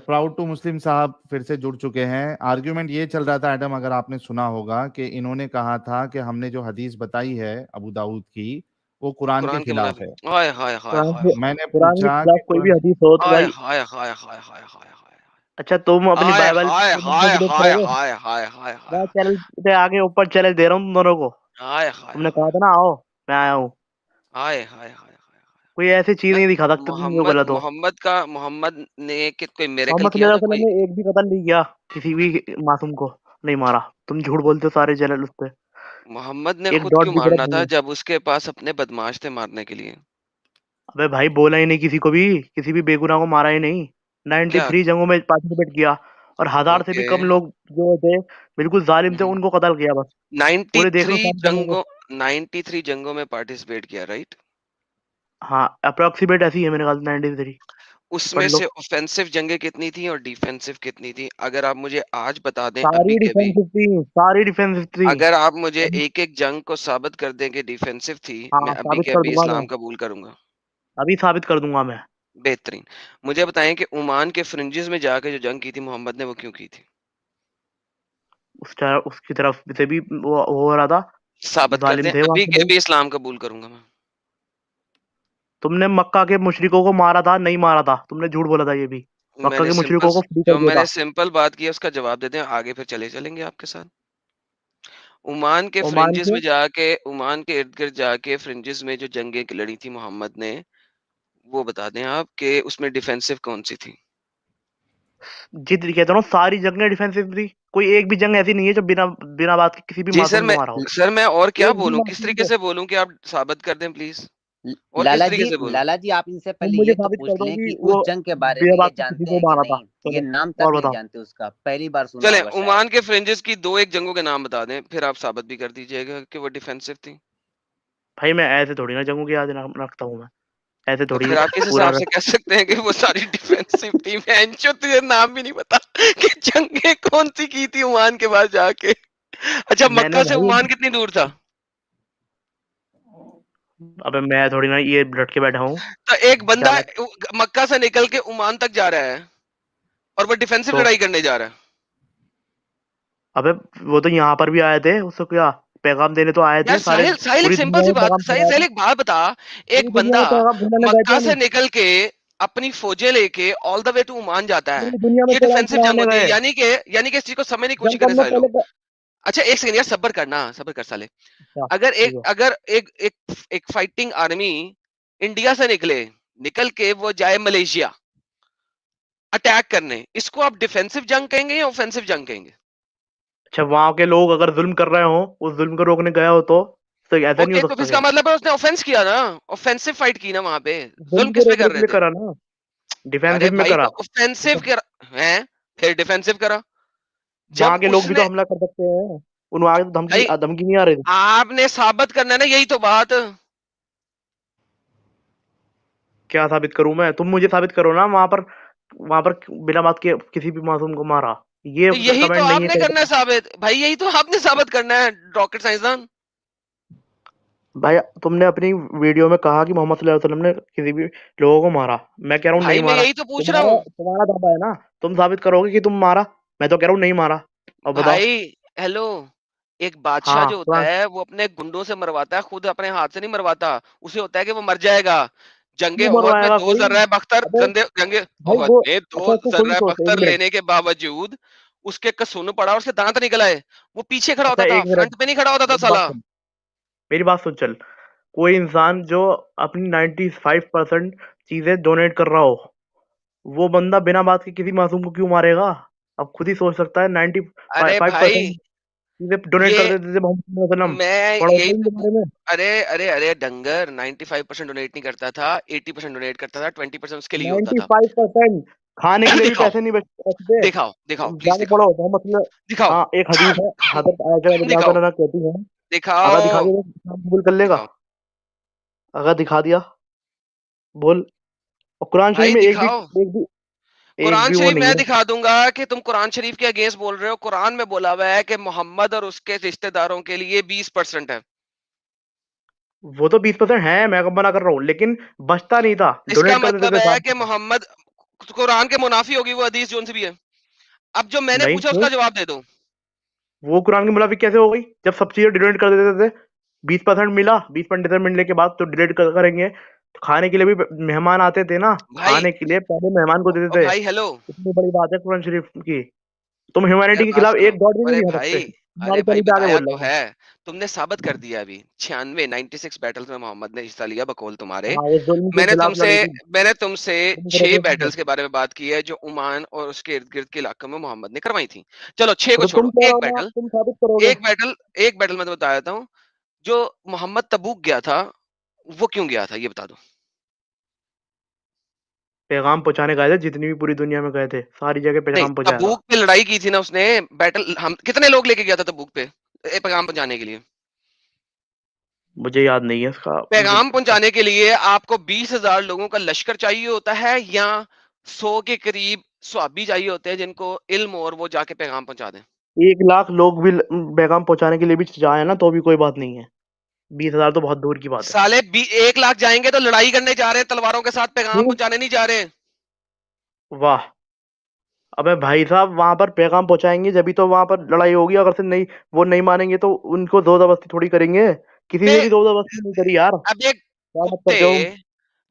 Proud to मुस्लिम साहब फिर से जुड़ चुके हैं। आर्ग्यूमेंट ये चल रहा था एडम, अगर आपने सुना होगा, कि इन्होंने कहा था कि हमने जो हदीस बताई है अबू दाऊद की, वो कुरान के कुरान के खिलाफ है। मुताबिक हाय हाय हाय कुरान हाय के मैंने कुरान के पूछा खिलाफ कि कोई भी हदीस हो तो हाय भाई, हाय हाय हाय हाय हाय हाय अच्छा तुम अपनी हाय बाइबल हाय हाय डिबेट हाय करोगे? हाय हाय हाय हाय मैं चैनल पे आगे ऊपर चैलेंज दे रहा हूँ तुम दोनों को। हाय हाय तुमने कहा हाय था ना आओ, मैं आया हूँ। हाय हाय हाय हाय। कोई ऐसी चीज मैं नहीं दिखा सकते तुम जो मोहम्मद गलत हो। मोहम्मद ने कोई मेरेकल मोहम्मद किया सल्लल्लाहु था अलैहि कोई? वसल्लम ने एक भी कत्ल नहीं किया, किसी भी मासूम को नहीं मारा। तुम झूठ बोलते हो सारे चैनल उस पे। मोहम्मद ने एक खुद डॉट क्यों भी गलत मारना नहीं था है। जब उसके पास अपने बदमाश थे मारने के लिए? अबे भाई बोला ही नहीं किसी को भी, किसी भी बेगुनाह को मारा ही नहीं। क्या? 93 जंगों में पार्टिसिपेट किया और 1000 से भी ओके। कम लोग जो थे बिल्कुल जालिम थे उनको कत्ल किया बस। पूरे देख लो 93 सारी जंगों को। जंगों 93 जंगों में पार्टिसिपेट किया, राइट? हाँ अप्रोक्सीमेट ऐसी है मेरे ख्याल से 93। पढ़ उसमें लो। से ऑफेंसिव जंगें कितनी थी और डिफेंसिव कितनी थी? अगर आप मुझे आज बता दें अभी सारी के अभी, डिफेंसिव थी, सारी डिफेंसिव थी। अगर आप मुझे अभी एक एक जंग को साबित कर दें कि डिफेंसिव थी, मैं हाँ अभी साबित के कर अभी दूंगा मैं। इस्लाम कबूल करूंगा। अभी साबित कर दूंगा मैं। बेहतरीन। मुझे बताएं कि ओमान के फ्रिंजेस में जाके जो जंग की थी मोहम्मद ने, वो क्यों की थी? उसकी तरफ से भी वो हो रहा था। साबित कर जालिम दें, थे वहां अभी के के लोग। अभी इस्लाम कबूल करूंगा मैं। तुमने मक्का के मुशरिकों को मारा था, नहीं मारा था? तुमने झूठ बोला था ये भी। मक्का मैंने के सिंपल मुशरिकों को फ्री कर जो दिया मैंने था। सिंपल बात की है उसका जवाब देते हैं, आगे फिर चलेंगे आपके साथ। ओमान के ओमान फ्रिंजेस के में जाके, ओमान के इर्द गिर्द जाके फ्रिंजेस में जो जंगें लड़ी थी मोहम्मद ने, वो बता दें आप कि उसमें डिफेंसिव कौन सी थी? जित कहता हूँ सारी जंगें डिफेंसिव थी। कोई एक भी जंग ऐसी नहीं है जो बिना बिना बात के किसी भी जी सर, मासूम को मारा हो। सर मैं और क्या एक भी बोलूं, किस मासूम तरीके को। से बोलूं कि आप साबित कर दें प्लीज? और किस लाला तरीके जी, से बोलूं? लाला जी, आप इनसे तुम पहले मुझे ये तो साबित कर पूछ दो लें कि कि उस वो जंग के बारे बिना में ये बात के किसी जानते को हैं कि मारा था। नहीं। ये चलो नाम तक और नहीं बताओ। जानते उसका, पहली बार सुना चले होगा शायद। ओमान के फ्रिंजेस की दो एक जंगों के नाम बता दें, फिर आप साबित भी कर दीजिएगा कि वो डिफेंसिव थी। भाई मैं ऐसे थोड़ी ना जंगों की याद रखता हूँ मैं। ऐसे तो थोड़ी फिर आप किस पूरा हिसाब से कह सकते हैं कि वो सारी डिफेंसिव टीम है? एंचो तुझे नाम भी नहीं पता कि जंगे कौन सी की थी ओमान के पास जाके? अच्छा, मैंने मक्का से भाई। ओमान कितनी दूर था? अबे मैं थोड़ी ना ये डट के बैठा हूँ। तो एक बंदा ज्यादा मक्का से निकल के ओमान तक जा रहा है और वो डिफेंसिव तो लड़ाई करने जा रहा है। अबे वो तो यहाँ पर भी आए थे, उसको क्या पैगाम देने तो आए यार थे सारे। साहिल, साहिल एक पूरी सिंपल दुनिया सी में बात, पैगाम साहिल फैलाया साहिल था। एक बात बता। पूरी एक दुनिया बंदा में पैगाम फैलाने गए थे मक्का या से नहीं? निकल के अपनी फौजें लेके all the way to Oman जाता है, पूरी दुनिया में ये पैगाम डिफेंसिव जंग फैलाने होती है। गए। यानी कि इस चीज को समझने की कोशिश जंग करें करने सारे पहले लोग। अच्छा एक सेकंड यार, सब्र करना, सब्र कर साले। अच्छा अगर ठीक एक है। अगर एक एक एक फाइटिंग आर्मी इंडिया से निकल के वो जाए मलेशिया अटैक करने, इसको आप डिफेंसिव जंग कहेंगे या ऑफेंसिव जंग कहेंगे? अच्छा वहां के लोग अगर जुल्म कर रहे हो, उस जुल्म को रोकने गया हो तो ऐसा नहीं ओके, हो तो सकता इसका क्या? मतलब है उसने ऑफेंस किया ना, ऑफेंसिव फाइट की ना वहां पे। जुल्म जुल्म को किस पे रोकने कर के रहे लिए थे? करा ना, अरे डिफेंसिव में भाई करा। तो ऑफेंसिव कर है, फिर डिफेंसिव करा वहां जब के लोग भी तो उसने। हमला कर सकते हैं। उन्हें आगे तो धमकी भाई धमकी नहीं आ रही थी। आपने साबित करना है ना, यही तो बात। क्या साबित करूं मैं? तुम मुझे साबित करो ना वहां पर बिना बात के किसी भी मासूम को मारा। ये तो यही तो कमेंट नहीं है आपने कर करना है देना। साबित, भाई यही तो आपने साबित करना है, रॉकेट साइंसदान। भाई तुमने अपनी वीडियो में कहा कि मोहम्मद सल्लल्लाहु अलैहि वसल्लम ने किसी भी लोगों को मारा। मैं कह रहा हूँ नहीं भाई मैं मारा। यही तो पूछ रहा तुम्हारा हूँ। तुम्हारा दावा है ना, तुम साबित करोगे कि तुम मारा। मैं तो कह रहा हूँ नहीं मारा। अब बताओ। भाई हेलो, एक बादशाह हाँ जो होता कुरान। है वो अपने गुंडों से मरवाता है, खुद अपने हाथ से नहीं मरवाता। उसे होता है कि वो मर जाएगा। जंगे क्यों ओहद में मरवाएगा दो कोई? जर्रा बख्तर अबे गंदे जंगे भाई ओहद वो में अच्छा दो अच्छा सुन जर्रा तो एक बख्तर मिनट। लेने के बावजूद उसके कसून पड़ा और उसके दांत निकल आए। वो पीछे खड़ा अच्छा होता था, एक मिनट, फ्रंट पे नहीं खड़ा होता था मेरी बात साला। सुन। मेरी बात सुन चल। कोई इंसान जो अपनी 95% चीजें डोनेट कर रहा हो, वो बंदा बिना बात के किसी मासूम को क्यों मारेगा? अब खुद ही सोच सकता है। अरे 95% भाई चीजें डोनेट ये कर देते थे मोहम्मद सल्लल्लाहु अलैहि वसल्लम। मैं पढ़ा यही होगा तो इनके बारे में। अरे अरे अरे डंगर 95% डोनेट नहीं करता था, 80% डोनेट करता था, 20% उसके लिए होता था। 95% खाने के लिए भी दिखाओ, पैसे नहीं बचते। दिखाओ, दिखाओ, तुम प्लीज जाके दिखाओ, पढ़ो मोहम्मद दिखाओ, हाँ एक हदीस है। हजरत आयशा रज़ियल्लाहु दिखाओ, तआला कहती है, अगर दिखा दिखाओ, दिया तो इस्लाम कबूल कर लेगा। दिखाओ, अगर दिखा दिया बोल। और कुरान शरीफ भाई में दिखाओ। एक कुरान भी वो शरीफ नहीं मैं है। दिखा दूंगा कि तुम कुरान शरीफ के अगेंस्ट बोल रहे हो। कुरान में बोला हुआ है कि मोहम्मद और उसके रिश्तेदारों के लिए 20% है। वो तो 20% है, मैं कब मना कर रहा हूँ, लेकिन बचता नहीं था, इसका डोनेट कर देते मतलब थे है सारे कि के सारे। मोहम्मद कुरान के मुनाफी होगी वो हदीस जोन से भी है। अब जो मैंने नहीं पूछा क्यों? उसका जवाब दे दो। वो कुरान के मुताबिक कैसे हो गई जब सब चीजें डिलीट कर देते थे? 20% मिला, 20% मिलने के बाद तो डिलीट करेंगे। तो खाने के लिए भी मेहमान आते थे ना, भाई खाने के लिए पहले मेहमान को देते ओ थे। भाई हेलो, इतनी बड़ी बात है कुरान शरीफ की। तुम यार ह्यूमैनिटी के बात खिलाफ सुनो। एक डॉट भी नहीं अरे दिखा सकते, भाई, तुम्हारी तली पे आके बताया बोल तो रहा हूँ। है। तुमने साबित कर दिया अभी। 96 बैटल्स में मोहम्मद ने हिस्सा लिया बकौल तुम्हारे। हाँ, उस जुल्म के मैंने खिलाफ तुमसे लड़ी थी। मैंने तुमसे तुम 6 करोगे नहीं। बैटल्स के बारे में बात की है जो ओमान और उसके इर्द गिर्द के इलाकों में मोहम्मद ने करवाई थी। चलो 6 को तो तुम छोड़ो, कह रहे एक हो ना, बैटल तुम साबित करोगे। एक बैटल मैं तो बता देता हूँ। जो मोहम्मद तबूक गया था, वो क्यों गया था ये बता दो। पैगाम पहुंचाने गए थे, जितनी भी पूरी दुनिया में गए थे सारी जगह नहीं, पैगाम पहुंचाया था। तबूक पे लड़ाई की थी ना उसने। बैटल हम कितने लोग लेके गया था तबूक पे पैगाम पहुंचाने के लिए? मुझे याद नहीं है इसका मुझे। पैगाम पहुंचाने के लिए आपको 20,000 लोगों का लश्कर चाहिए होता है, या 100 के करीब स्वाबी चाहिए होते हैं जिनको इल्म और वो जाके पैगाम पहुंचा दें? 1 लाख लोग भी पैगाम पहुंचाने के लिए भी जाए ना तो भी कोई बात नहीं है। 20,000 तो बहुत दूर की बात है। साले 1 लाख जाएंगे तो लड़ाई करने जा रहे हैं तलवारों के साथ, पैगाम क्यों? पहुंचाने नहीं जा रहे। वाह। अबे भाई साहब, वहां पर पैगाम पहुंचाएंगे जब तो वहां पर लड़ाई होगी। अगर से नहीं, वो नहीं मानेंगे तो उनको जोर जबरदस्ती थोड़ी करेंगे। किसी बे ने भी जोर जबरदस्ती नहीं करी यार। अब एक क्या मत कर कुत्ते, जाओ।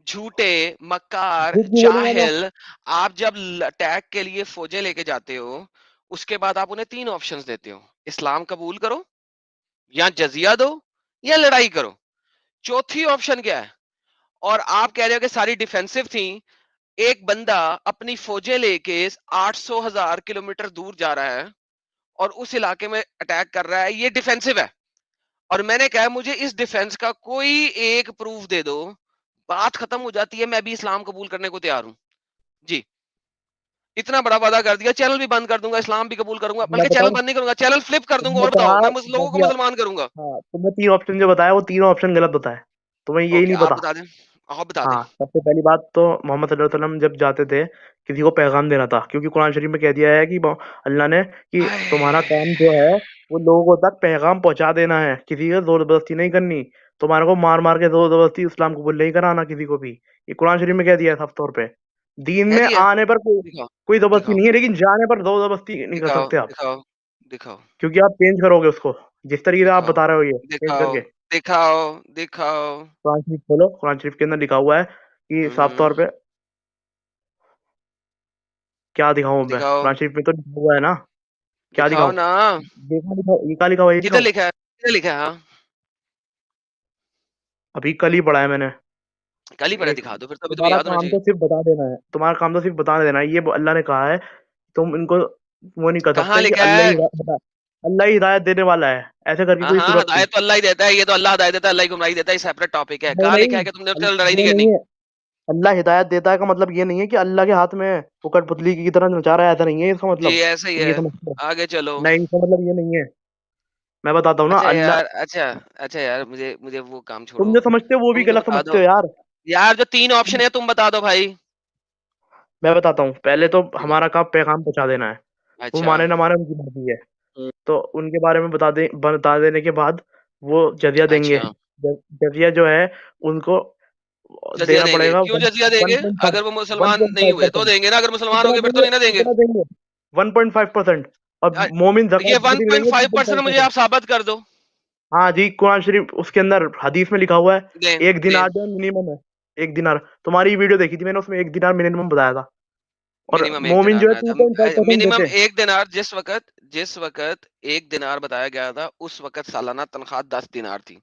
झूठे, मक्कार, झूठ क्यों बोलूंगा मैं? जाहिल। आप जब अटैक के लिए फौजें लेके जाते हो, उसके बाद आप उन्हें 3 ऑप्शंस देते हो। इस्लाम कबूल करो, या जजिया दो, या लड़ाई करो। चौथी ऑप्शन क्या है? और आप कह रहे हो कि सारी डिफेंसिव थी। एक बंदा अपनी फौजें लेके 800,000 किलोमीटर दूर जा रहा है और उस इलाके में अटैक कर रहा है, ये डिफेंसिव है। और मैंने कहा मुझे इस डिफेंस का कोई एक प्रूफ दे दो, बात खत्म हो जाती है। मैं भी इस्लाम कबूल करने को तैयार हूं जी। इतना बड़ा वादा कर दिया, चैनल भी बंद कर दूंगा, इस्लाम भी कबूल करूंगा, मैं बल्कि चैनल बताऊं? बंद नहीं करूंगा, चैनल फ्लिप कर दूंगा। तुमने और बताओ, कहा मैं लोगों को जजिया। मुसलमान करूंगा। हाँ, तुमने 3 ऑप्शन जो बताया वो तीनों ऑप्शन गलत बताए। तुम्हें यही ओके, नहीं आप पता। बता दें। आप बता दें। हाँ, सबसे पहली बात तो मोहम्मद सल्लल्लाहु अलैहि वसल्लम जब जाते थे किसी को पैगाम देना था, क्योंकि कुरान शरीफ में कह दिया है कि अल्लाह ने कि तुम्हारा काम जो है वो लोगों तक पैगाम पहुंचा देना है, किसी का जोर जबरदस्ती नहीं करनी। तुम्हारे को मार मार के जोर जबरदस्ती इस्लाम कबूल नहीं कराना किसी को भी। ये कुरान शरीफ में कह दिया है साफ तौर पे। दीन कह में दिया। आने पर कोई दिखाओ, कोई जबरदस्ती दिखाओ, नहीं है, लेकिन जाने पर जोर जबरदस्ती नहीं कर दिखाओ, सकते आप। दिखाओ, दिखाओ, क्योंकि आप चेंज करोगे उसको, जिस तरीके से आप दिखाओ, बता रहे हो ये चेंज दिखाओ, करके। दिखाओ, दिखाओ। कुरान शरीफ खोलो, कुरान शरीफ के अंदर लिखा हुआ है कि साफ तौर पे। क्या दिखाऊं मैं? दिखाओ, कुरान शरीफ में तो लिखा हुआ है ना। क्या दिखाओ दिखाऊं? ना। देखा दिखाओ, ये क्या लिखा हुआ है, ये किधर दिखाऊं? लिखा है, किधर लिखा है? हाँ, अभी कल ही पढ़ा है मैंने। कल ही पढ़ा, एक दिखा दो फिर, तो अभी तुम्हें तुम्हारा याद होना काम चाहिए। तो सिर्फ बता देना है, तुम्हारा काम तो सिर्फ बता देना है, ये अल्लाह ने कहा है। तुम इनको वो नहीं कर कहाँ सकते कि लिखा अल्लाह है? ही अल्लाह ही हिदायत देने वाला है, ऐसे करके हाँ कोई हाँ, सूरत थी। हदायत तो अल्लाह ही देता है, ये तो अल्लाह हदायत देता है, अल्लाह ही गुमराही देता है, ये सेपरेट टॉपिक है। नहीं कहाँ लिखा नहीं, है कि तुमने उससे लड़ाई नहीं ये करनी? नहीं है। अल्लाह हिदायत देता है का मतलब ये नहीं है कि अल्लाह के हाथ में है, वो कठपुतली की तरह नचा रहा है, ऐसा नहीं है इसका जी मतलब। ऐसे ही तुम है। ये समझते हो? आगे चलो। नहीं, इसका मतलब ये नहीं है। मैं बताता हूँ ना अच्छा अल्लाह। यार, अच्छा। अच्छा यार, मुझे मुझे वो काम तुम छोड़ो। जो समझते हो वो भी तुम तो गलत बता समझते दो हो यार। यार, जो 3 ऑप्शन है तुम बता दो भाई। मैं बताता हूँ, पहले तो देखो। हमारा काम पैगाम पहुंचा देना है। वो अच्छा। माने ना माने उनकी मर्जी है। हम्म, तो उनके बारे में बता देने के बाद वो जजिया देंगे। अच्छा। जजिया जो है उनको जजिया देना देंगे, पड़ेगा। क्यों जजिया वन देंगे? पॉइंट फाइव अगर वो वन मुसलमान पॉइंट नहीं फाइव हुए तो परसेंट देंगे ना, अगर मुसलमान कितना हो गए फिर तो देंगे? नहीं ना देंगे। कितना देंगे? 1.5%। और अ, मोमिन ये जक़ात कितनी देंगे? 1.5% मुझे 2.5%। आप साबित कर दो। हाँ जी, कुरान शरीफ उसके अंदर हदीस में लिखा हुआ है। दे, एक दे। दिनार जो मिनिमम है। एक दिनार। तुम्हारी वीडियो देखी थी मैंने, उसमें एक दिनार मिनिमम बताया था। और मिनिमम 1 मोमिन दिनार जो है बनाया टू था। पॉइंट फाइव परसेंट मिनिमम देते हैं। 1 दिनार, जिस वक़्त 1 दिनार बताया गया था, उस वक़्त सालाना तनख्वाह 10 दिनार थी।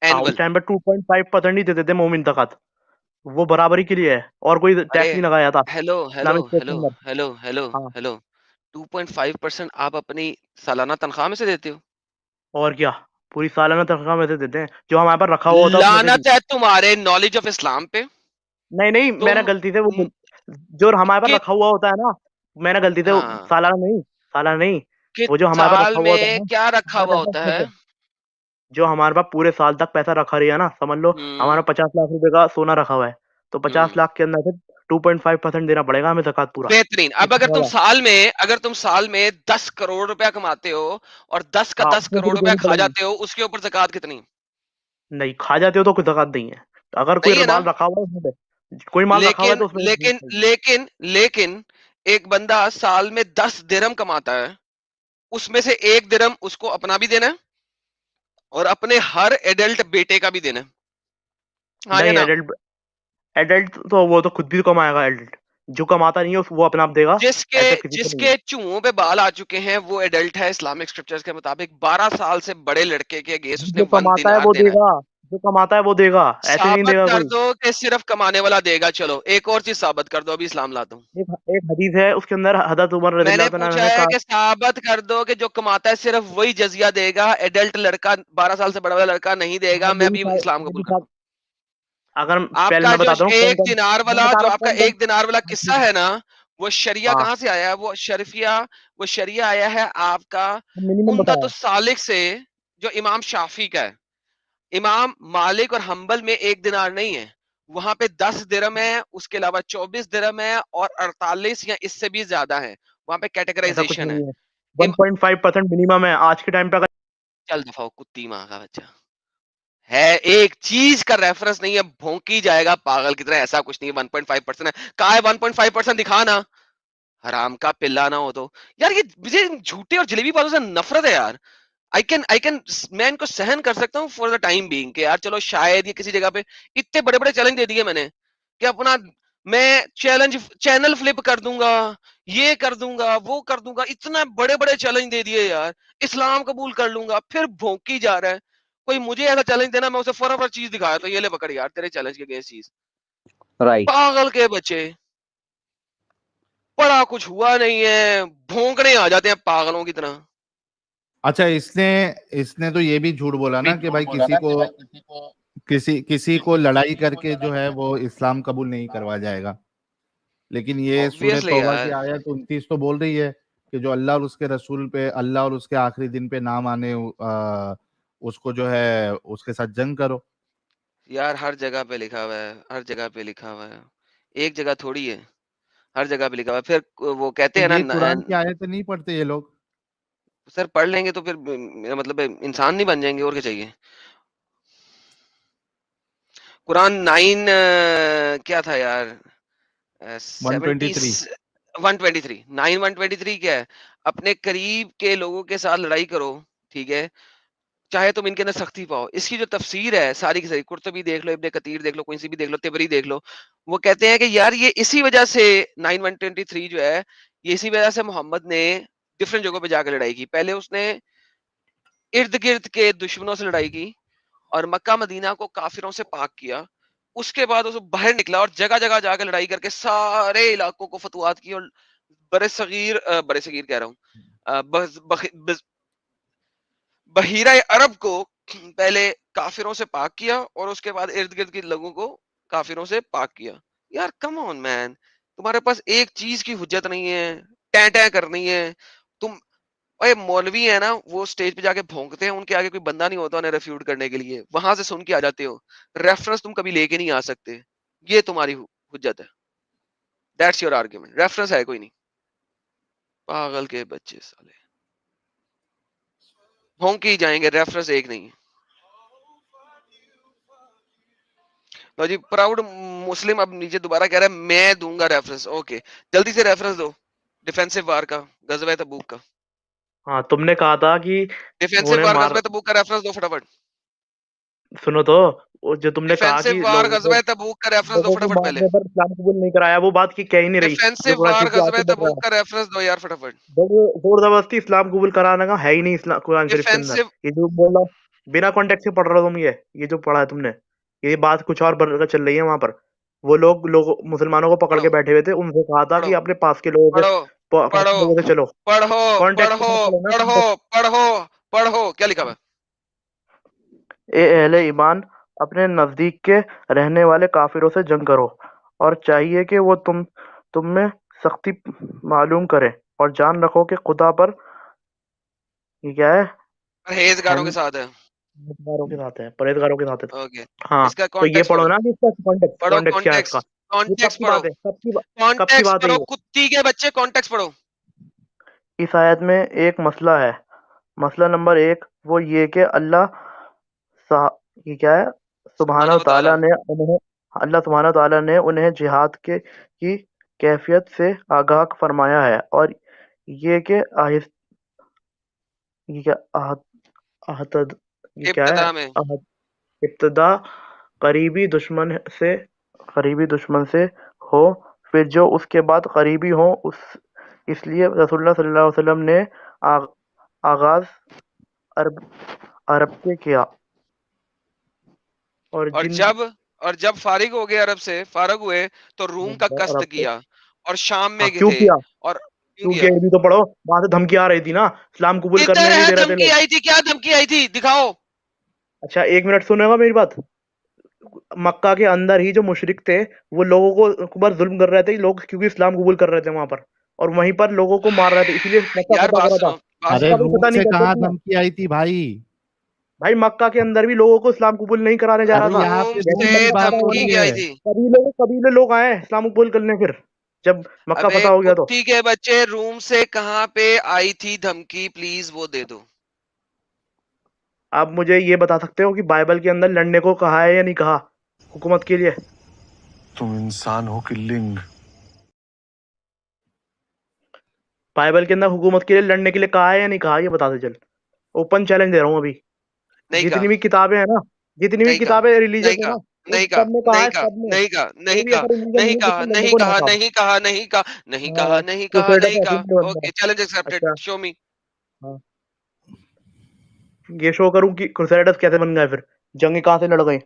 हाँ, उस एनुअल। टाइम पे 2.5% ही देते थे मोमिन तकत। वो बराबरी के लिए है, और कोई अरे टैक्स नहीं लगाया था हेलो, हेलो, इस्लामिक स्टेट के हेलो, अंदर। हेलो, हेलो, हाँ, हेलो। 2.5% आप अपनी सालाना तनख्वाह में से देते हो? और क्या। पूरी सालाना तनख्वाह में से देते हैं, जो हमारे पास रखा हुआ होता है उसमें से भी। लानत है तुम्हारे नॉलेज ऑफ इस्लाम पे। नहीं नहीं, मैंने तुम गलती से वो न- जो हमारे पास कि रखा हुआ होता है ना, मैंने गलती से हाँ, सालाना नहीं, सालाना नहीं। कि वो जो हमारे पास साल रखा हुआ होता है में ना, क्या रखा हमारे हुआ पैसा होता है? जो हमारे पास पूरे साल तक पैसा रखा रही है ना, समझ लो हम्म, हमारा 50 लाख रुपए का सोना रखा हुआ है। तो पचास हम्म। लाख के अंदर से 2.5% देना पड़ेगा हमें ज़कात पूरा। बेहतरीन। अब इतना ज्यादा। अगर तुम साल में 10 करोड़ रुपया कमाते हो और 10 का हाँ, 10 उसमें से करोड़ भी रुपया देनी खा पड़ेगी। जाते हो, उसके ऊपर ज़कात कितनी? नहीं, खा जाते हो तो कोई ज़कात नहीं है। अगर कोई नहीं है ना? माल रखा हुआ है उसमें पे, कोई माल रखा हुआ है लेकिन तो उसमें से लेकिन चाहिए। लेकिन लेकिन एक बंदा साल में 10 दिरहम कमाता है, उसमें से 1 दिरहम उसको अपना भी देना है और अपने हर एडल्ट बेटे का भी देना है। हाँ या नहीं, ना? एडल्ट एडल्ट तो वो तो खुद भी तो कमाएगा। एडल्ट जो कमाता नहीं है वो अपने आप देगा। जिसके ऐसा किसी को नहीं है। जिसके चूहों पे बाल आ चुके हैं वो एडल्ट है इस्लामिक स्क्रिप्चर्स के मुताबिक। 12 साल से बड़े लड़के के अगेंस्ट उसने जो 1 कमाता है दिनार वो देना है। देगा। जो कमाता है वो देगा, ऐसे नहीं साबित देगा कर कोई। दो कि सिर्फ कमाने वाला देगा। चलो एक और चीज साबित कर दो, अभी इस्लाम लाता हूँ। एक एक हदीस है, उसके अंदर हज़रत उमर मैंने रज़ियल्लाहु अन्हु पूछा ने है कहा। कि साबित कर दो कि जो कमाता है सिर्फ वही जजिया देगा, एडल्ट लड़का 12 साल से बड़ा वाला लड़का नहीं देगा। हाँ, मैं अभी इस्लाम ये भी कबूल करता हूँ। अगर पहले आपका मैं जो बताता हूँ कौन एक कौन। दिनार मैं वाला बता जो रहा हूँ आपका कौन कौन। एक दिनार वाला हाँ, किस्सा ठीक है। है ना, वो शरिया हाँ, कहाँ से आया है? वो शरिया आया है आपका मिनिमम बताया। उम्दतुस सालिक से, जो इमाम शाफी का है। इमाम मालिक और हंबल में एक दिनार नहीं है, वहां पे 10 दिरहम है, उसके अलावा 24 दिरहम है और 48 या इससे भी ज्यादा है। वहां पे ऐसा कुछ कैटेगराइजेशन है। नहीं है। इम 1.5% मिनिमम है आज के टाइम पे। अगर चल दफा हो, कुत्ती माँ का बच्चा है। एक चीज का रेफरेंस नहीं है, भौंकी जाएगा पागल की तरह। ऐसा कुछ नहीं है 1.5% है। कहा है 1.5% दिखा ना, हराम का पिल्ला ना हो तो। यार ये मुझे इन झूठे और जलेबी बातों से नफरत है यार। आई कैन मैं इनको सहन कर सकता हूँ फॉर द टाइम बीइंग कि यार चलो शायद ये किसी जगह पे इतने बड़े बड़े चैलेंज दे दिए मैंने कि अपना मैं चैलेंज चैनल फ्लिप कर दूंगा, ये कर दूंगा, वो कर दूंगा। इतना बड़े बड़े चैलेंज दे दिए यार। इस्लाम कबूल कर लूंगा, फिर भौंकी जा रहा है। कोई मुझे ऐसा चैलेंज देना, मैं उसे फटाफट चीज दिखाया तो ये ले पकड़ यार तेरे चैलेंज के अगेंस्ट चीज। राइट। पागल के बच्चे, बड़ा कुछ हुआ नहीं है, भौंकने आ जाते हैं पागलों की तरह। अच्छा, इसने इसने तो ये भी झूठ बोला ना कि भाई किसी को लड़ाई करके जो है वो इस्लाम कबूल नहीं करवा जाएगा। लेकिन ये सूरह ऑब्वियसली तौबा की यार। आयत 29 तो बोल रही है कि जो अल्लाह और उसके रसूल पे, अल्लाह और उसके आखिरी दिन पे ना माने, उसको जो है उसके साथ जंग करो। यार हर जगह पे लिखा हुआ है, हर जगह पे लिखा हुआ है। एक जगह थोड़ी है, हर जगह पे लिखा हुआ है। फिर वो कहते तो हैं ना ये कुरान की आयतें नहीं पढ़ते ये लोग? सर पढ़ लेंगे तो फिर मेरा मतलब है इंसान नहीं बन जाएंगे, और क्या चाहिए। कुरान 9 क्या था यार, 70 123। 123 9 123 क्या है? अपने करीब के लोगों के साथ लड़ाई करो, ठीक है, चाहे तुम इनके अंदर सख्ती पाओ। इसकी जो तफसीर है सारी की सारी, कुर्तुबी देख लो, इब्ने कतीर देख लो, कोई सी भी देख लो, तिबरी देख लो, वो कहते हैं कि यार ये इसी वजह से 9123 जो है, ये इसी वजह से मोहम्मद ने डिफरेंट जगहों पे जाकर लड़ाई की। पहले उसने इर्द गिर्द के दुश्मनों से लड़ाई की और मक्का मदीना को काफिरों से पाक किया। उसके बाद वो बाहर निकला और जगह जगह जाकर लड़ाई करके सारे इलाकों को फतवात की और बड़े सगीर कह रहा हूँ, बहीरा अरब को पहले काफिरों से पाक किया और उसके बाद इर्द गिर्द के लोगों को काफिरों से पाक किया। यार कम ऑन मैन, तुम्हारे पास एक चीज की हुज्जत नहीं है, टै टै करनी है तुम। ओए मौलवी है ना, वो स्टेज पे जाके भौंकते हैं, उनके आगे कोई बंदा नहीं होता उन्हें रेफ्यूट करने के लिए, वहां से सुन के आ जाते हो। रेफरेंस तुम कभी लेके नहीं आ सकते, ये तुम्हारी हुज्जत है। दैट्स योर आर्ग्यूमेंट, रेफरेंस है कोई नहीं। पागल के बच्चे साले, भौंक ही जाएंगे, रेफरेंस एक नहीं है। लो जी, प्राउड मुस्लिम अब नीचे दोबारा कह रहा है मैं दूंगा रेफरेंस। ओके, जल्दी से रेफरेंस दो डिफेंसिव वार का, गजवा तबूक का। हाँ, तुमने कहा था कि डिफेंसिव उन्होंने वार मार। गजवा तबूक का रेफरेंस दो फटाफट। सुनो तो, वो जो तुमने कहा कि डिफेंसिव वार लोगों को गजवा तबूक का रेफरेंस दो लोगों को फटाफट पहले। मारने पर इस्लाम कबूल नहीं कराया, वो बात की कह ही नहीं रही जो डिफेंसिव कुरान वार शरीफ की गजवा आयतें पढ़ रहा तबूक है। का रेफरेंस दो यार फटाफट। जोर जबरदस्ती इस्लाम कबूल कराने का है ही नहीं इस्लाम कुरान शरीफ के अंदर। डिफेंसिव ये जो बोल रहा हूँ, बिना कॉन्टेक्ट से पढ़ रहे हो तुम। ये जो पढ़ा है तुमने, ये बात कुछ और बढ़कर चल रही है वहां पर। वो लोग मुसलमानों को पकड़ पढ़ो के बैठे हुए थे, उनसे कहा था कि पढ़ो अपने पास के लोगों के पढ़ो पास पढ़ो के लोगों से चलो। पढ़ो कॉन्टेक्ट के पढ़ो साथ चलो ना, पढ़ो कॉन्टेक्ट। पढ़ो पढ़ो, क्या लिखा हुआ है? ए अहले ईमान, अपने नजदीक के रहने वाले काफिरों से जंग करो और चाहिए कि वो तुम में सख्ती मालूम करें, और जान रखो कि खुदा पर, ये क्या है, परहेजगारों के साथ है। परहेजगारों के साथ है। ओके, हाँ, इसका तो ये कॉन्टेक्स्ट पढ़ो पढ़ो। ना कि इसका कॉन्टेक्स्ट पढ़ो कॉन्टेक्स्ट क्या है इसका। कॉन्टेक्स्ट, ये कब कॉन्टेक्स्ट की पढ़ो, बात है? कब की कॉन्टेक्स्ट बात है पढ़ो, ये? कुत्ती के बच्चे कॉन्टेक्स्ट पढ़ो। इस आयत में एक मसला है। मसला नंबर एक वो ये कि अल्लाह सा ये क्या है, सुभान सुब्हानहू ताला। तआला ने उन्हें अल्लाह सुब्हानहू तआला ने उन्हें जिहाद की कैफियत से आगाह फरमाया है और ये कि ये क्या आहत आहतद ये क्या है इब्तदा में आहत इब्तदा करीबी दुश्मन से हो, फिर जो उसके बाद करीबी हो, इसलिए रसूलुल्लाह सल्लल्लाहु अलैहि वसल्लम ने आगाज अरब अरब से किया और और जिन जब फारिग हो गए अरब से, फारग हुए तो रूम का कस्द अरब से किया और शाम हाँ में क्यों थे। किया और क्यों क्यों किया किया? ये भी तो पढ़ो। वहां से धमकी आ रही थी ना, इस्लाम कबूल किधर करने नहीं है दे रहे थे धमकी लोग। आई थी? क्या धमकी आई थी? दिखाओ। अच्छा 1 मिनट सुनेगा मेरी बात। मक्का के अंदर ही जो मुशरिक थे वो लोगों को ऊपर जुल्म कर रहे थे लोग, क्योंकि इस्लाम कबूल कर रहे थे वहां पर, और वहीं पर लोगों को मार रहे थे, इसीलिए मक्का यार फतह बात करा था। सुनो, बात अरे मक्का सुनो। भी रूम फतह नहीं से करते कहाँ थे ना धमकी आई थी भाई? भाई। मक्का के अंदर भी लोगों को इस्लाम कबूल नहीं कराने जा रहा अरे था। यहाँ रूम पे जैसे रूम ही की से मक्का बात फतह हो हुआ रही ना, धमकी आई है। थी। कबीले लोग आए इस्लाम कबूल करने, फिर जब मक्का अबे फतह हो गया तो। कुत्ती के बच्चे, रूम से कहाँ पे आई थी धमकी? प्लीज वो दे दो। आप मुझे ये बता सकते हो कि बाइबल के अंदर लड़ने को कहा है या नहीं कहा हुकूमत के लिए? तुम इंसान हो कि लिंग? बाइबल के अंदर हुकूमत के लिए लड़ने के लिए कहा है या नहीं कहा, ये बता दे चल। ओपन चैलेंज दे रहा हूँ अभी। नहीं कहा, जितनी भी किताबें हैं ना, जितनी भी नहीं कहा, किताबें रिलीजियस नहीं है कहा, ना, उस नहीं कहा, सब में कहा नहीं है, कहा, सब में। नहीं कहा, नहीं कोई भी कहा, ऐसा रिलीजन नहीं नहीं है कहा, जिसमें लड़ने नहीं को ना कहा, कहा। नहीं कहा, नहीं कहा, नहीं कहा, हाँ, नहीं कहा, क्रूसेडर्स नहीं ऐसे कहा। ही बनता है। ओके, चैलेंज एक्सेप्टेड, अच्छा शो मी। हाँ, ये शो करूँ कि क्रूसेडर्स कैसे बन गए, फिर जंग कहाँ से लड़ गए?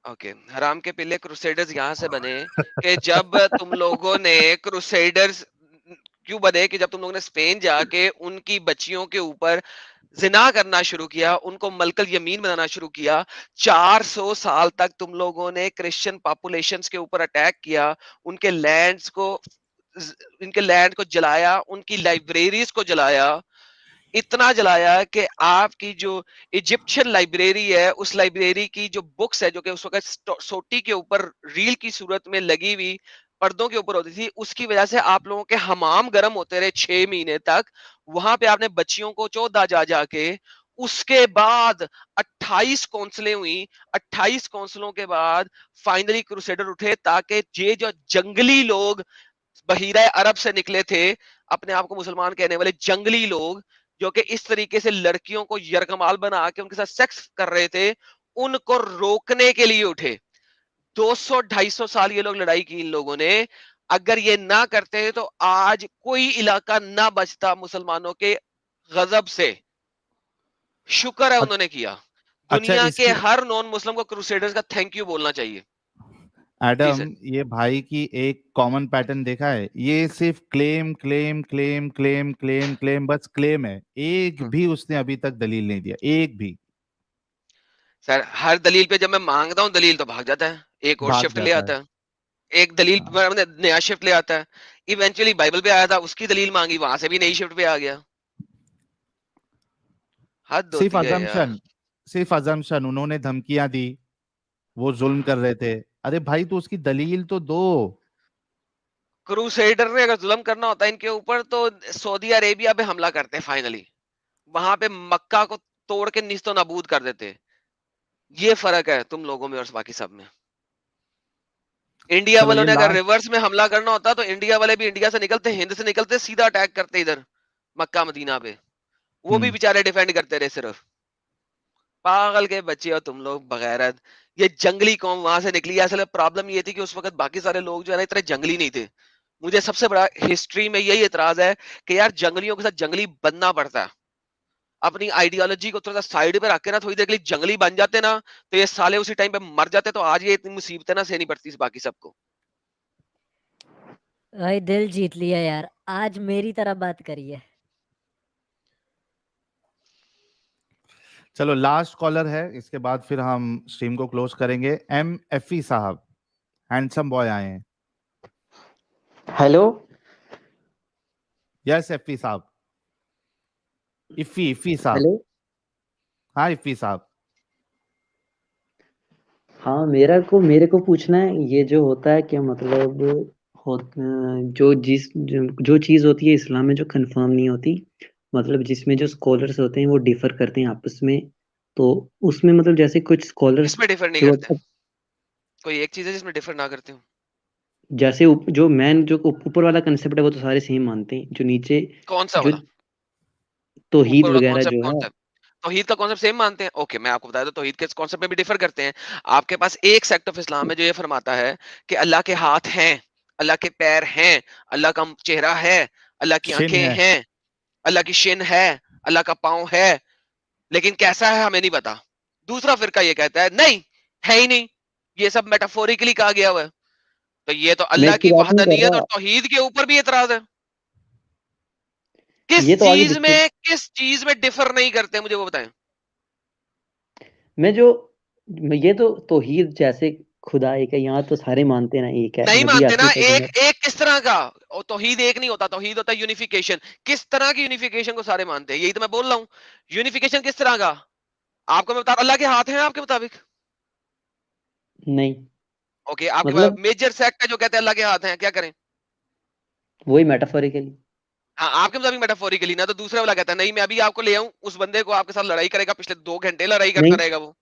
ओके, हराम के पिल्ले, क्रूसेडर्स यहाँ से बने कि जब तुम लोगों ने क्रूसेडर्स क्यों बने कि जब तुम लोगों ने स्पेन जाके उनकी बच्चियों के ऊपर जिना करना शुरू किया, उनको मलकल यमीन बनाना शुरू किया। 400 साल तक तुम लोगों ने क्रिश्चियन पॉपुलेशंस के ऊपर अटैक किया, उनके लैंड्स को इनके लैंड को जलाया, उनकी लाइब्रेरीज को जलाया, इतना जलाया कि आपकी जो इजिप्शियन लाइब्रेरी है, उस लाइब्रेरी की जो बुक्स है, जो कि उस वक्त सोटी के ऊपर रील की सूरत में लगी हुई पर्दों के ऊपर होती थी, उसकी वजह से आप लोगों के हमाम गर्म होते रहे 6 महीने तक। वहां पे आपने बच्चियों को चौदह जा जाके, उसके बाद 28 कौंसलें हुई। 28 कौंसलों के बाद फाइनली क्रूसेडर उठे, ताकि ये जो जंगली लोग बहीरा अरब से निकले थे, अपने आप को मुसलमान कहने वाले जंगली लोग, जो कि इस तरीके से लड़कियों को यरगमाल बना के उनके साथ सेक्स कर रहे थे, उनको रोकने के लिए उठे। 200-250 साल ये लोग लड़ाई की इन लोगों ने। अगर ये ना करते तो आज कोई इलाका ना बचता मुसलमानों के गजब से। शुक्र है अ- उन्होंने किया। अच्छा दुनिया के इसकी हर नॉन मुस्लिम को क्रूसेडर्स का थैंक यू बोलना चाहिए। जी एडम, सर। ये भाई की एक कॉमन पैटर्न देखा है, ये सिर्फ claim claim claim claim claim claim, बस क्लेम है। एक भी उसने अभी तक दलील नहीं दिया, एक भी। सर हर दलील पे जब मैं मांगता हूँ दलील तो भाग जाता है, एक और भाग शिफ्ट ले जाता है। आता है। एक दलील हाँ। पर नया शिफ्ट ले आता है। इवेंचुअली बाइबल पे आया था, उसकी दलील मांगी, वहां से भी नई शिफ्ट पे आ गया। हद सिर्फ होती है यार। अजम्पशन, सिर्फ अजम्पशन, उन्होंने धमकियां दी, वो जुल्म कर रहे थे। अरे भाई तो उसकी दलील तो दो। क्रूसेडर ने अगर जुल्म करना होता इनके ऊपर तो सऊदी अरेबिया पे हमला करते फाइनली, वहां पे मक्का को तोड़ के निस्तो नाबूद कर देते। ये फर्क है तुम लोगों में और बाकी सब में। इंडिया चलो वालों ये ने अगर लास्ट। रिवर्स में हमला करना होता तो इंडिया वाले भी इंडिया से निकलते, हिंद से निकलते, सीधा अटैक करते इधर मक्का मदीना पे। वो भी हम्म। बेचारे डिफेंड करते रहे सिर्फ। पागल के बच्चे हो तुम लोग, बगैरत। ये जंगली कौम वहां से निकली है। असल में प्रॉब्लम ये थी कि उस वक्त बाकी सारे लोग जो है ना इतने जंगली नहीं थे। मुझे सबसे बड़ा हिस्ट्री में यही एतराज है कि यार जंगलियों के साथ जंगली बनना पड़ता है। अपनी आइडियोलॉजी को थोड़ा सा साइड पे रख के ना थोड़ी देर के लिए जंगली बन जाते ना, तो ये साले उसी टाइम पे मर जाते, तो आज ये इतनी मुसीबतें ना सहनी पड़ती बाकी सबको। भाई दिल जीत लिया यार, आज मेरी तरह बात करिए। चलो लास्ट कॉलर है, इसके बाद फिर हम स्ट्रीम को क्लोज करेंगे। एम एफ ई साहब, हैंडसम बॉय आए हैं। हेलो। यस एफ ई साहब, इफ़ी इफ़ी साहब। हेलो। हाँ इफ़ी साहब। हाँ, मेरे को पूछना है, ये जो होता है क्या मतलब, हो जो चीज़ होती है इस्लाम में जो कंफर्म नहीं होती, मतलब जिसमें जो स्कॉलर्स होते हैं वो डिफर करते हैं आपस में, तो उसमें मतलब जैसे कुछ स्कॉलर्स इसमें डिफर नहीं जो करते। कोई एक चीज है जिसमें डिफर ना करते हो? जैसे जो मैन जो ऊपर वाला कंसेप्ट है वो तो सारे सेम मानते हैं, जो नीचे कौन सा जो वाला? तौहीद ऊपर वाला वगैरह कॉन्सेप्ट जो कौन है। सा? तौहीद का कॉन्सेप्ट सेम मानते हैं। ओके, मैं आपको बता दूं तौहीद के कॉन्सेप्ट में भी डिफर करते हैं। आपके पास एक सेक्ट ऑफ इस्लाम है जो ये फरमाता है कि अल्लाह के हाथ हैं, अल्लाह के पैर हैं, अल्लाह का चेहरा है, अल्लाह की शिन आंखें है। हैं, अल्लाह की शिन है, अल्लाह का पाँव है, लेकिन कैसा है हमें नहीं पता। दूसरा फिरका ये कहता है नहीं, है ही नहीं, ये सब मेटाफोरिकली कहा गया हुआ है। तो ये तो मैं अल्लाह इसकी की बात नहीं कर वहदानियत और रहा, तौहीद के ऊपर भी एतराज है। किस ये तो आगे चीज डिस्कस। में किस चीज में डिफर नहीं करते, मुझे वो बताएं। मैं जो ये तो तौहीद जैसे खुदा एक है, यहाँ तो सारे मानते हैं ना एक है, नहीं नबी मानते ना। आखिरी पैगंबर। एक एक किस तरह का? और तौहीद एक नहीं होता, तौहीद होता है यूनिफिकेशन। किस तरह की यूनिफिकेशन को सारे मानते हैं, यही तो मैं बोल रहा हूँ। यूनिफिकेशन किस तरह का? आपको मैं बता, अल्लाह के हाथ हैं आपके मुताबिक? नहीं, ओके, आपके मतलब मेजर सेक्ट है जो कहते हैं अल्लाह के हाथ हैं, क्या करें? वही मेटाफोरिकली। हाँ, आपके मुताबिक मेटाफोरिकली ना, तो दूसरा वाला कहता है नहीं, मैं अभी आपको ले आऊं, उस बंदे को आपके साथ लड़ाई करेगा, पिछले 2 घंटे लड़ाई करता नहीं, रहेगा वो।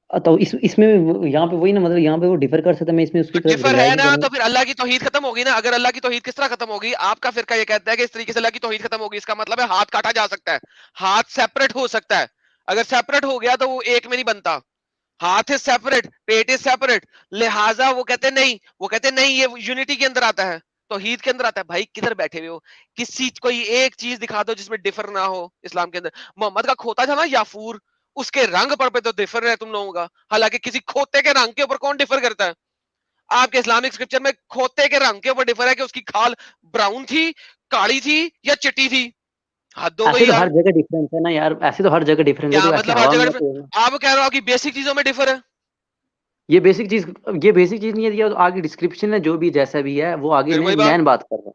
तो इसमें यहाँ पे वही ना, मतलब यहाँ पे वो डिफर कर सकता है, मैं इसमें उसकी तो तरफ डिफर रिलाई है नहीं ना, करूंगा। तो फिर अल्लाह की तौहीद खत्म होगी ना। अगर अल्लाह की तौहीद किस तरह खत्म होगी? आपका फिरका ये कहता है कि इस तरीके से अल्लाह की तौहीद खत्म होगी, इसका मतलब है हाथ काटा जा सकता है, हाथ सेपरेट हो सकता है। अगर सेपरेट हो गया तो वो एक में नहीं बनता। हाथ is separate, pet is separate, लिहाजा वो कहते नहीं, वो कहते नहीं, ये यूनिटी के अंदर आता है, तौहीद के अंदर आता है। भाई किधर बैठे हुए हो? किसी कोई एक चीज दिखा दो जिसमें डिफर ना हो इस्लाम के अंदर। मोहम्मद का खोता था ना याफूर, उसके रंग पर पे तो डिफर है तुम लोगों का। हालांकि किसी खोते के रंग के ऊपर कौन डिफर करता है? आपके इस्लामिक स्क्रिप्चर में खोते के रंग के ऊपर डिफर है कि उसकी खाल ब्राउन थी, काली थी या चिट्टी थी। हद हो ऐसे गई तो यार। हर जगह डिफरेंस है ना यार, ऐसे तो हर जगह डिफरेंस है, क्या तो ऐसे मतलब हर हवा में जगह मत डिफर? बोलना। आप कह रहे हो कि बेसिक चीजों में डिफर है? ये बेसिक चीज, ये बेसिक चीज नहीं है, ये तो आगे डिस्क्रिप्शन है, जो भी जैसा भी है वो आगे फिर में वही बात। मैन बात कर रहा हूँ।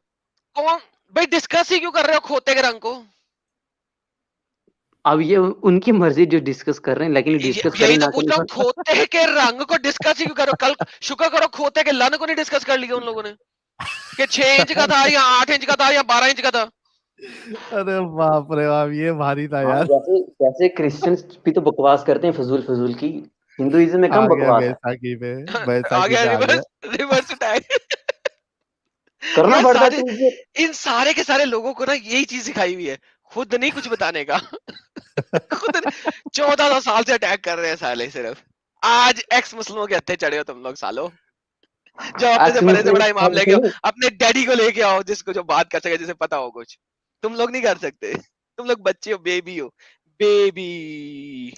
कौन? भाई डिस्कस ही क्यों कर रहे हो खोते के रंग को? अब ये उनकी मर्जी जो डिस्कस कर रहे हैं, लेकिन डिस्कस करें यही तो ना पूछ करें रहा हूँ, इसमें। खोते के रंग को डिस्कस ही क्यों करो? कल शुक्र करो खोते के लन को नहीं डिस्कस कर लिया उन लोगों ने कि 6 इंच का था या 8 इंच का था या 12 इंच का था। अरे बाप रे बाप, ये भारी था हाँ, यार। जैसे जैसे क्रिश्चियंस भी तो बकवास करते हैं फजूल फजूल की, हिंदुइज्म में कम आ गया बकवास है। बैसाखी पे, आ बैसाखी गया पे आ गया। Reverse, reverse attack. करना यार पड़ता है सारे, क्योंकि इन सारे के सारे लोगों को ना यही चीज सिखाई हुई है, खुद नहीं कुछ बताने का। खुद 1400 साल से अटैक कर रहे हैं साले सिर्फ। आज एक्स मुस्लिमों के हत्थे चढ़े हो तुम लोग सालो। जो अपने से एक्स बड़े से मुस्लिम बड़ा इमाम लेके आओ, नहीं, अपने डैडी को लेके आओ जिसको जो बात कर सके, जिसे पता हो कुछ। तुम लोग नहीं कर सकते, तुम लोग बच्चे हो, बेबी हो, बेबी।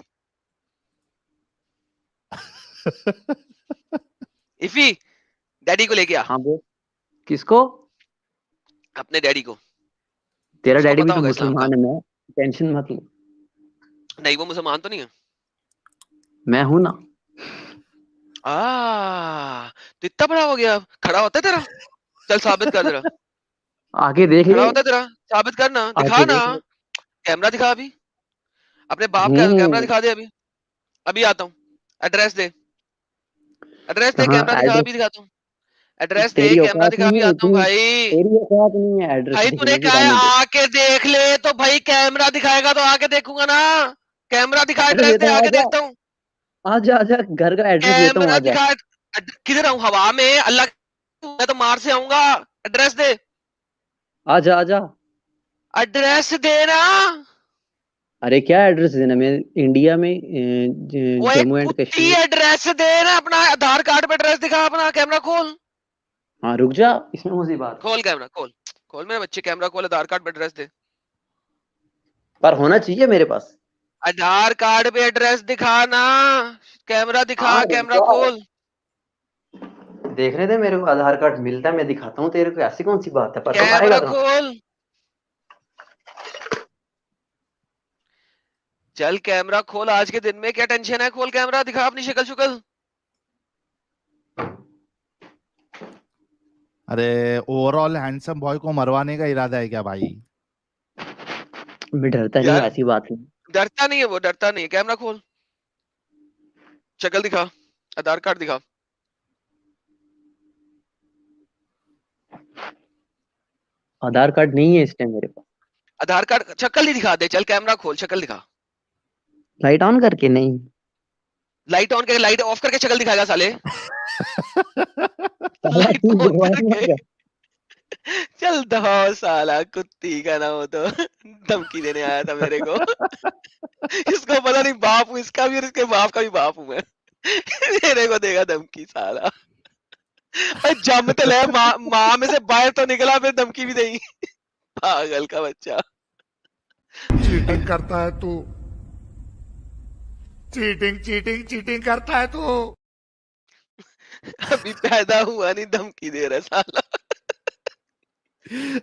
इफी, डैडी को लेके आ, हाँ बोल। किसको? अपने डैडी को। तेरा उसको डैडी भी पता तो होगा इस्लाम का। मुसलमान है, मैं टेंशन मत लो। नहीं, वो मुसलमान तो नहीं है। मैं हूं ना। तो इतना बड़ा हो गया, खड़ा होता है तेरा? चल साबित कर जरा। आगे देख खड़ा ले, होता है तेरा? साबित करना, दिखा आगे ना। देख ले। कैमरा दिखा अभी, अपने बाप का कैमरा हम्म। दिखा दे अभी। अभी आता हूँ। एड्रेस दे, एड्रेस दे, कहाँ कैमरा दिखा, एड्रेस? अभी दिखाता हूँ। एड्रेस दे, तेरी कैमरा औकात दिखा, नहीं अभी है आता हूँ इतनी, भाई। तेरी औकात नहीं है एड्रेस भाई तूने दिखने की, कहा है रहने दे। आके देख ले, तो भाई कैमरा दिखाएगा तो आके देखूंगा ना। कैमरा दिखा, एड्रेस एड्रेस देता दे, हूँ, आके आजा। देखता हूँ। आजा आजा, घर का एड्रेस देता हूँ, कैमरा आजा। दिखा। किधर हूँ? हवा में? अल्लाह, मैं तो मार से आऊंगा। एड्रेस दे, आजा आजा। एड्रेस देना। अरे क्या एड्रेस देना, मैं इंडिया में ओए जम्मू एंड कुत्ती, कश्मीर। एड्रेस देना अपना, आधार कार्ड पे एड्रेस दिखा अपना, कैमरा खोल। हाँ रुक जा, इसमें मुझे बात है। खोल कैमरा, खोल। खोल मेरे बच्चे, कैमरा खोल, आधार कार्ड पे एड्रेस दे। पर होना चाहिए मेरे पास। आधार कार्ड पे एड्रेस दिखाना। कैमरा दिखा, हाँ रुक कैमरा जा, खोल। देखने दे मेरे को, आधार कार्ड मिलता है मैं दिखाता हूँ तेरे को, ऐसी कौन सी बात है, पर तो कैमरा पाएगा कहाँ? खोल। चल कैमरा खोल, आज के दिन में क्या टेंशन है? खोल कैमरा, दिखा अपनी शक्ल शुक्ल। अरे ओवरऑल हैंडसम बॉय को मरवाने का इरादा है क्या भाई? मैं डरता नहीं हूँ यार ऐसी बात नहीं। डरता नहीं है वो, डरता नहीं है। कैमरा खोल, शक्ल दिखा, आधार कार्ड दिखा। आधार कार्ड नहीं है इस टाइम मेरे पास। आधार कार्ड, शक्ल ही दिखा दे। चल कैमरा खोल, शक्ल दिखा। लाइट ऑन करके नहीं। लाइट ऑन करके, लाइट ऑफ करके शक्ल दिखाएगा साले। साला लाइट तू ऑन बकवास मत करके कर। चल दफा हो साला, कुत्ती का ना हो तो धमकी देने आया था मेरे को। इसको पता नहीं बाप हूँ इसका भी और इसके बाप का भी बाप हूँ मैं। मेरे को देगा धमकी साला। अरे जमते ले माँ में से बाहर तो निकला फिर धमकी भी देगी। पागल का बच्चा। चीटिंग करता है तू, चीटिंग चीटिंग चीटिंग करता है तू। अभी पैदा हुआ नहीं धमकी दे रहा है साला।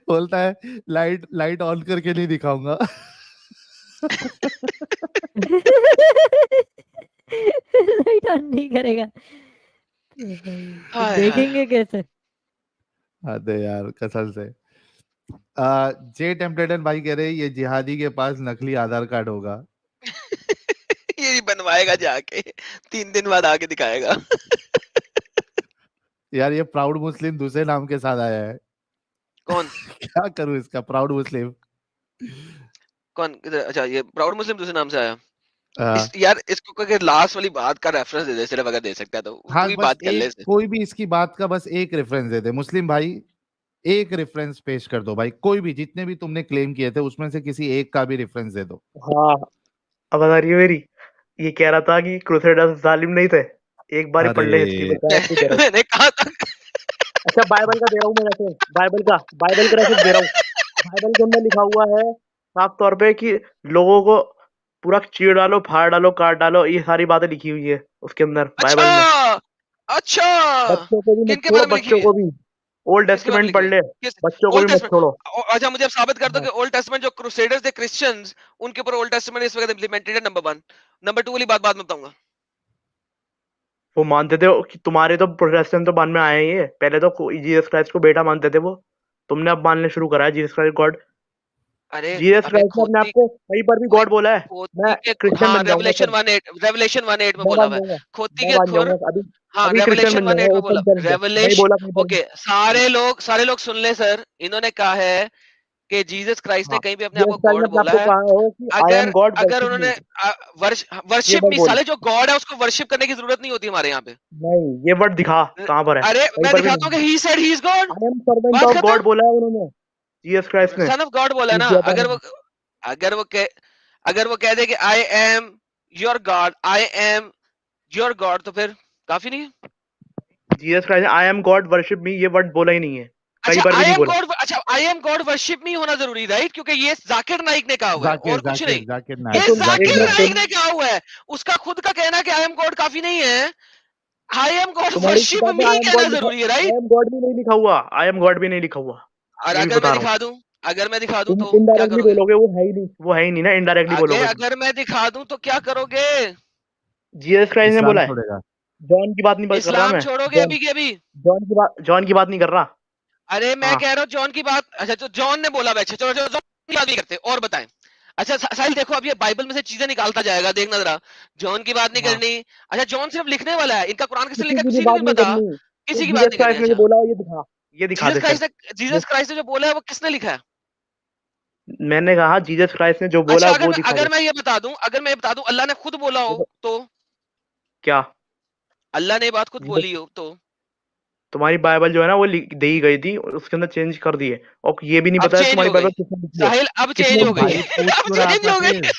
बोलता है लाइट लाइट ऑन करके नहीं दिखाऊंगा। लाइट ऑन नहीं करेगा। हाय हाय। देखेंगे कैसे? अरे यार कसम से। जे टेम्पलेटन भाई कह रहे हैं ये जिहादी के पास नकली आधार कार्ड होगा। ये बनवाएगा जाके 3 दिन बाद आके दिखाएगा। यार ये प्राउड मुस्लिम दूसरे नाम के साथ आया है। कौन क्या करूं इसका प्राउड मुस्लिम। कौन इधर? अच्छा ये प्राउड मुस्लिम दूसरे नाम से आया। हाँ यार इसको अगर लास्ट वाली बात का रेफरेंस दे दे सिर्फ, अगर दे सकता है तो हाँ, पूरी बस बात कर ले एक इससे। कोई भी इसकी बात का बस एक रेफरेंस दे दे मुस्लिम भाई। एक रेफरेंस पेश कर दो भाई, कोई भी, जितने भी तुमने क्लेम किए थे उसमें से किसी एक का भी रेफरेंस दे दो। हाँ, अब आ रही है मेरी। ये कह रहा था कि क्रूसेडर्स जालिम नहीं थे। एक बार ही पढ़ ले हिस्ट्री में, क्या दे रहा हूँ। मैंने कहा था। अच्छा बाइबल का दे रहा हूँ मैं रेफरेंस, बाइबल का रेफरेंस दे रहा हूँ। बाइबल के अंदर लिखा हुआ है साफ तौर पे कि लोगों को पूरा चीर डालो, फाड़ डालो, काट डालो, ये सारी बातें लिखी हुई है उसके अंदर बाइबल में। अच्छा अच्छा, बच्चों को भी मत किनके छोड़ो, बारे में लिखी बच्चों हुई है? को भी ओल्ड किसके बारे में टेस्टमेंट लिखी पढ़ है? ले, किस? बच्चों को ओल्ड भी मत छोड़ो। टेस्टमेंट। अच्छा मुझे अब साबित कर दो हाँ, कि ओल्ड टेस्टमेंट जो क्रूसेडर्स थे क्रिश्चियंस, उनके ऊपर ओल्ड टेस्टमेंट इस वक्त इम्प्लीमेंटेड है, नंबर 1। नंबर 2 वाली बात बाद में बताऊंगा। वो मानते थे कि तुम्हारे तो प्रोटेस्टेंट तो बाद में आए ही है, पहले तो जीसस क्राइस्ट को बेटा मानते थे वो। तुमने अब मानने शुरू करा है जीसस क्राइस्ट गॉड। अरे जीसस अबे क्राइस्ट ने अपने आप खोती को कहीं पर भी ओए गॉड बोला है। मैं खोती के क्रिश्चियन हाँ, बन जाऊंगा सर, रेवलेशन 1:8 में मैं बोला मान हुआ है। जाऊंगा, खोती मैं के मान खुर। जाऊंगा अभी। हाँ अभी क्रिश्चियन रेवलेशन बन 1:8 जाऊंगा, में बोला ओपन चैलेंज है, नहीं रेवलेशन। बोला कहीं पर भी। ओके सारे लोग सुन ले सर, इन्होंने कहा है कि जीसस क्राइस्ट ने हाँ, कहीं भी अपने आप जीसस को क्राइस्ट ने गॉड अपने आप बोला को है। कहा हो कि आई एम अगर गॉड अगर वर्शिप उन्होंने मी, ये वर्शिप वर्ड मी बोल। साले, जो गॉड है उसको वर्शिप करने की जरूरत नहीं होती हमारे यहाँ पे। नहीं, ये वर्ड दिखा कहाँ पर है, अरे कहीं मैं पर भी दिखाता हूँ नहीं। कि he said he is God. I am servant बात ऑफ खत्म। गॉड बोला है उन्होंने, जीसस क्राइस्ट ने। सन ऑफ गॉड बोला है ना। यीशु अगर ने। वो अगर वो कह अगर वो कह दे कि I am your God, I am your God, तो फिर काफी नहीं है? Jesus Christ I am God worship me, ये वर्ड बोला ही नहीं है, कहीं अच्छा पर भी आई नहीं एम बोला। गॉड, अच्छा आई एम गॉड वर्शिप नहीं होना जरूरी, राइट? क्योंकि ये जाकिर नाइक ने कहा हुआ है जाकिर और कुछ जाकिर नहीं। जाकिर ये नायक एक जाकिर जाकिर मिनट नायक। नाइक सुन, ने कहा हुआ है। उसका खुद का कहना कि आई एम गॉड काफी नहीं है। आई एम गॉड तुम्हारी वर्शिप किताब में मी आई एम कहना गॉड लिखा, जरूरी है, आई राइट? एम गॉड भी नहीं लिखा हुआ, आई एम गॉड भी नहीं लिखा हुआ, और ये भी अगर बता मैं रहा हूँ। दिखा दूं, अगर मैं दिखा दूं तुम तो क्या इनडायरेक्टली करोगे? बोलोगे, वो है ही नहीं, वो है ही नहीं ना, इनडायरेक्टली आगे बोलोगे तुम। अगर मैं दिखा दूं तो क्या करोगे? जीसस क्राइस्ट ने इस्लाम बोला है, छोड़ेगा। जॉन की बात नहीं कर रहा इस्लाम मैं। छोड़ोगे जॉन अभी के अभी? जॉन की बात नहीं कर रहा। अरे मैं हाँ, कह रहा हूँ जॉन की बात। अच्छा तो जॉन ने बोला, अच्छा चलो चलो, जॉन की बात नहीं करते और बताएं। अच्छा साहिल देखो, अब ये बाइबल में से चीजें निकालता जाएगा, देखना जरा। जॉन की बात नहीं हाँ, करनी। अच्छा जॉन सिर्फ लिखने वाला है, इनका कुरान किसने किसी लिखा की भी किसी को बात नहीं नहीं पता। करनी। तो किसी की बात जीसस नहीं करनी। क्राइस्ट ने जो अच्छा बोला हो, ये दिखा दे चल। जीसस क्राइस्ट ने जो बोला है वो किसने लिखा है? मैंने कहा जीसस क्राइस्ट ने जो बोला अच्छा वो दिखा दे। अगर मैं ये बता दूं, अल्लाह ने खुद बोला हो देखो, तो? क्या अल्लाह ने ये बात खुद जीसस, बोली हो तो? तुम्हारी बाइबल जो है ना वो दे ही गई थी, उसके अंदर चेंज कर दिए, और ये भी नहीं अब पता है चेंज तुम्हारी हो गई बाइबल किसने लिखी है, साहिल, अब चेंज किसने हो लिखी गई। है। भाई पूछ अब क्यों रहा चेंज था हो गई। फिर?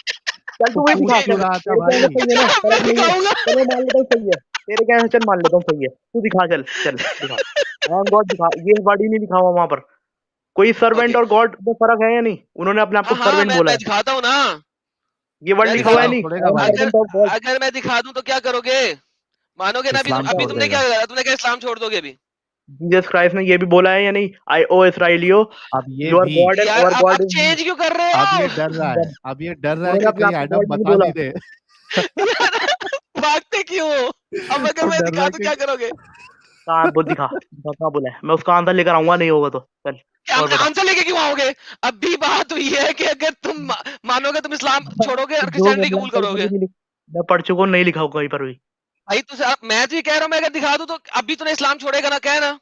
चल तो तू वही पूछ दिखा, क्यों रहा था तेरे कहने भाई? से सही है ना, अब मैं गलत नहीं है। दिखाऊंगा। चल मैं मान लेता हूँ सही है, तेरे कहने से चल मान लेता हूँ सही है, तू दिखा, चल चल दिखा। आई एम गॉड दिखा, ये वर्ड ही नहीं लिखा हुआ वहां पर। कोई सर्वेंट ओके और गॉड में फर्क है या नहीं? उन्होंने अपने आप को हाँ हाँ, सर्वेंट बोला मैं है, दिखाता हूँ ना। ये वर्ड मैं लिखा हुआ है दिखाता इस्लाम हूँ। नहीं, छोड़ेगा आई एम भाई। अगर सर्वेंट ऑफ गॉड। अगर मैं दिखा दूं तो क्या करोगे? मानोगे ना? अभी इस्लाम अभी छोड़ तुमने देगा। क्या करा? तुमने क्या इस्लाम छोड़ दोगे अभी? जीसस क्राइस्ट ने ये भी बोला है या नहीं, आई ओ इसराइलियो, अब ये योर भी, गॉड एंड यार आवर अब गॉड इज मी। चेंज क्यों कर रहे अब हो? ये डर रहा है, अब ये डर रहा है उन्होंने कि अपने कहीं आप को एडम गॉड नहीं बता बोला। नहीं दे। यार भागते क्यों हो? अब अगर अब मैं डर रहा दिखा है दूं कि क्या करोगे? कहाँ वो दिखा कहाँ बोला है, मैं उसका आंसर लेकर आऊंगा, नहीं होगा तो चल क्या और बता। आंसर लेके क्यों आओगे? अभी बात हुई है कि अगर तुम मानोगे, तुम इस्लाम छोड़ोगे और जो क्रिश्चियनिटी मैं कबूल कहीं पर करोगे। भी नहीं मैं पढ़ चुका हूँ, नहीं लिखा होगा कहीं पर भी। भाई मैं तो ये कह रहा हूँ, मैं अगर दिखा दूं तो अभी तूने इस्लाम छोड़ेगा ना, कहना।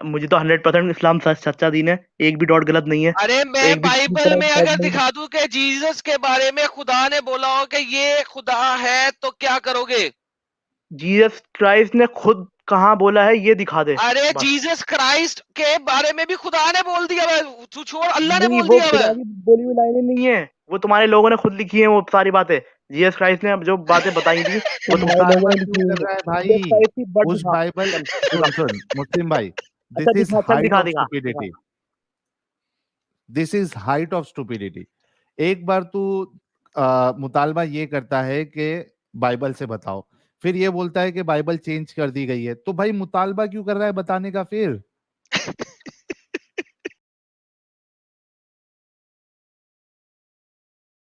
मुझे तो 100% इस्लाम सच्चा दीन है, एक भी डॉट गलत नहीं है, अरे मैं एक भी किसी बाइबल तरह में का अगर नहीं है। दिखा दूं कि जीसस के बारे में खुदा ने बोला हो कि ये खुदा है, तो क्या करोगे? जीसस क्राइस्ट ने खुद कहाँ बोला है ये दिखा दे अरे बस। जीसस क्राइस्ट के बारे में भी खुदा ने बोल दिया है, तू छोड़, अल्लाह ने नहीं, बोल वो दिया खुदा है। की बोली हुई लाइनें नहीं है, वो तुम्हारे लोगों ने खुद लिखी है वो सारी बातें। जीसस क्राइस्ट ने जो बातें बताई थी वो तुम्हारे लोगों मुतालबा ने क्यों लिखी हुई कर है। रहा है जीसस भाई? क्राइस्ट की बट उस दिखा, बाइबल चल दिखा। सुन मुस्लिम भाई, अच्छा दिस इज दिखा, चल हाइट दिखा ऑफ दिखा दिखा। Stupidity, this is height of stupidity. एक बार तू मुतालबा ये करता है कि बाइबल से बताओ, फिर ये बोलता है कि बाइबल चेंज कर दी गई है, तो भाई मुतालबा क्यों कर रहा है बताने का फिर?